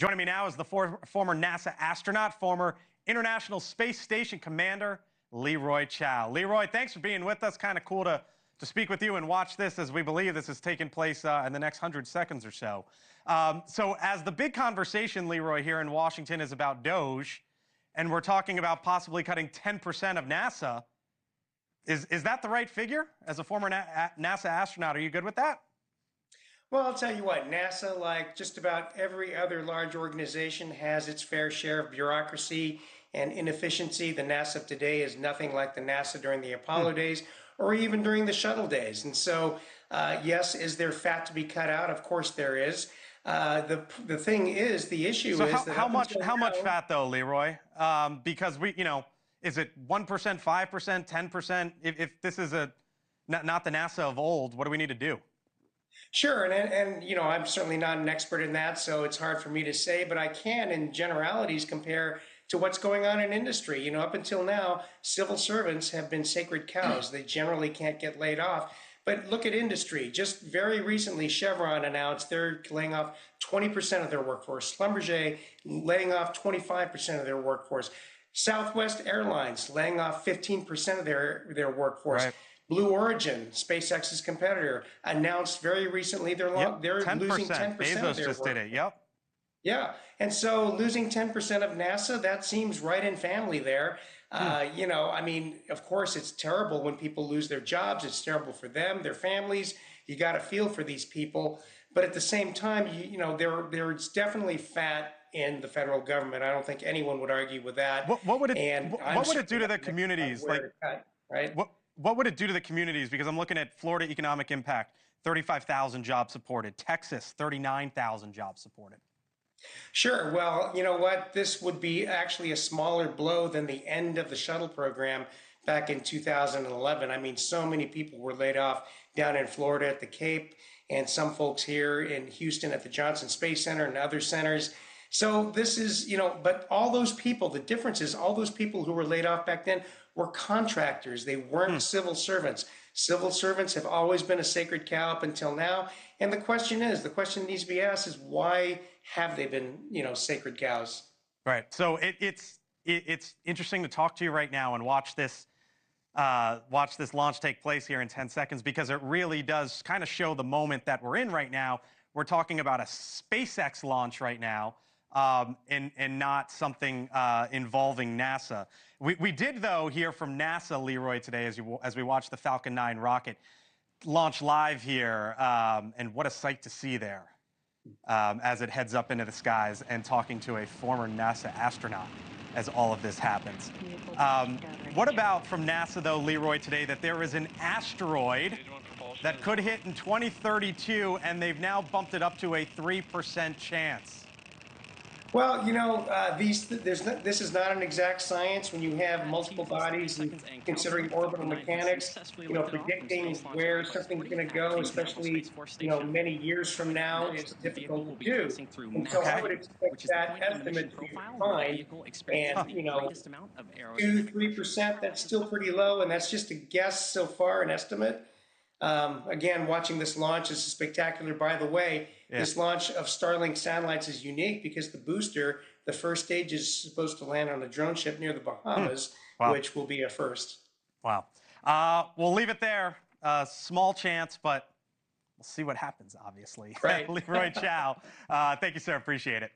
Joining me now is the former NASA astronaut, former International Space Station commander, Leroy+Chiao. Leroy, thanks for being with us. Kind of cool to speak with you and watch this as we believe this is taking place in the next 100 seconds or so. So as the big conversation, Leroy, here in Washington is about DOGE, and we're talking about possibly cutting 10% of NASA, is that the right figure? As a former NASA astronaut, are you good with that? Well, I'll tell you what, NASA, like just about every other large organization, has its fair share of bureaucracy and inefficiency. The NASA of today is nothing like the NASA during the Apollo days or even during the shuttle days. And so, yes, is there fat to be cut out? Of course there is. The issue so is that how much fat though, Leroy? Because is it 1%, 5%, 10%? If this is not the NASA of old, what do we need to do? Sure, and I'm certainly not an expert in that, so it's hard for me to say, but I can, in generalities, compare to what's going on in industry. Up until now, civil servants have been sacred cows. They generally can't get laid off. But look at industry. Just very recently, Chevron announced they're laying off 20% of their workforce. Schlumberger laying off 25% of their workforce. Southwest Airlines laying off 15% of their workforce. Right. Blue Origin, SpaceX's competitor, announced very recently they're losing 10% Bezos of their just work. did it. Yep. Yeah, and so losing 10% of NASA, that seems right in family there. I mean, of course, it's terrible when people lose their jobs. It's terrible for them, their families. You got to feel for these people. But at the same time, there's definitely fat in the federal government. I don't think anyone would argue with that. What would it do to the communities? Right? What would it do to the communities? Because I'm looking at Florida economic impact, 35,000 jobs supported. Texas, 39,000 jobs supported. Sure. Well, you know what? This would be actually a smaller blow than the end of the shuttle program back in 2011. I mean, so many people were laid off down in Florida at the Cape, and some folks here in Houston at the Johnson Space Center and other centers. So this is, but all those people, the difference is all those people who were laid off back then were contractors. They weren't civil servants. Civil servants have always been a sacred cow up until now. And the question needs to be asked is, why have they been, sacred cows? Right. So it's interesting to talk to you right now and watch this launch take place here in 10 seconds, because it really does kind of show the moment that we're in right now. We're talking about a SpaceX launch right now, and not something involving NASA. We did, though, hear from NASA, Leroy, today as we watched the Falcon 9 rocket launch live here, and what a sight to see there as it heads up into the skies, and talking to a former NASA astronaut as all of this happens. What about from NASA, though, Leroy, today, that there is an asteroid that could hit in 2032, and they've now bumped it up to a 3% chance? Well, this is not an exact science when you have multiple bodies and considering orbital mechanics, predicting where something's going to go, especially, many years from now, is difficult to do. And so I would expect that estimate to be fine. And, 2-3%, that's still pretty low, and that's just a guess so far, an estimate. Again, watching this launch is spectacular. By the way, this launch of Starlink satellites is unique because the booster, the first stage, is supposed to land on a drone ship near the Bahamas, which will be a first. Wow. We'll leave it there. Small chance, but we'll see what happens, obviously. Right. Leroy+Chiao. Thank you, sir. Appreciate it.